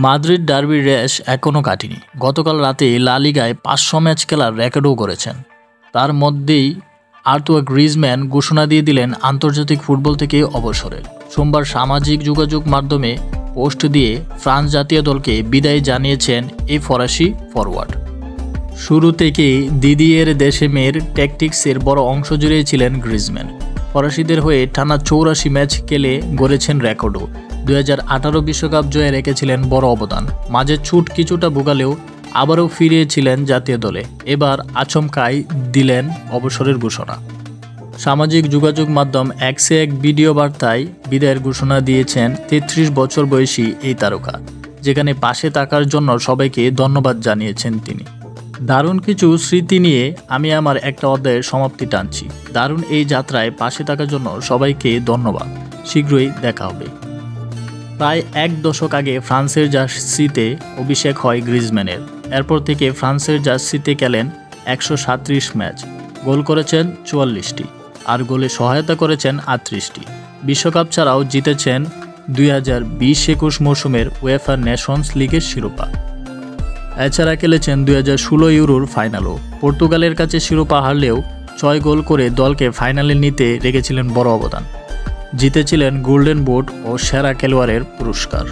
Madrid ডার্বির রেশ এখনও কাটেনি। গতকাল রাতে লা লিগায় 500 ম্যাচ খেলার রেকর্ডও করেছেন। তার মধ্যেই আর্তুয়া গ্রিজম্যান ঘোষণা দিয়ে দিলেন আন্তর্জাতিক ফুটবল থেকে অবসরের। সোমবার সামাজিক যোগাযোগ মাধ্যমে পোস্ট দিয়ে ফ্রান্স জাতীয় দলকে বিদায় জানিয়েছেন এই ফরাসি ফরওয়ার্ড। শুরু থেকেই দিদিয়ের দেশেমের ট্যাকটিক্সের বড় অংশ জুড়ে ছিলেন গ্রিজম্যান। ফরাসিদের হয়ে টানা 84 ম্যাচ খেলে গড়েছেন রেকর্ডও। 2018 বিশ্বকাপ জয়ে রেখেছিলেন বড় অবদান। মাঝে ছুট কিছুটা ভোগালেও আবারও ফিরিয়েছিলেন জাতীয় দলে। এবার আচমকাই দিলেন অবসরের ঘোষণা। সামাজিক যোগাযোগ মাধ্যম এক্সে এক ভিডিও বার্তায় বিদায়ের ঘোষণা দিয়েছেন 33 বছর বয়সী এই তারকা, যেখানে পাশে থাকার জন্য সবাইকে ধন্যবাদ জানিয়েছেন তিনি। দারুণ কিছু স্মৃতি নিয়ে আমি আমার একটা অধ্যায়ের সমাপ্তি টানছি। দারুণ এই যাত্রায় পাশে থাকার জন্য সবাইকে ধন্যবাদ। শীঘ্রই দেখা হবে। প্রায় এক দশক আগে ফ্রান্সের জার্সিতে অভিষেক হয় গ্রিজম্যানের। এরপর থেকে ফ্রান্সের জার্সিতে খেলেন 137 ম্যাচ, গোল করেছেন 44টি আর গোলে সহায়তা করেছেন 38টি। বিশ্বকাপ ছাড়াও জিতেছেন 2020-21 মৌসুমের উয়েফা নেশনস লিগের শিরোপা। এছাড়া খেলেছেন 2016 ইউরোর ফাইনালও। পর্তুগালের কাছে শিরোপা হারলেও 6 গোল করে দলকে ফাইনালে নিতে রেখেছিলেন বড় অবদান। জিতেছিলেন গোল্ডেন বুট ও সেরা খেলোয়াড়ের পুরস্কার।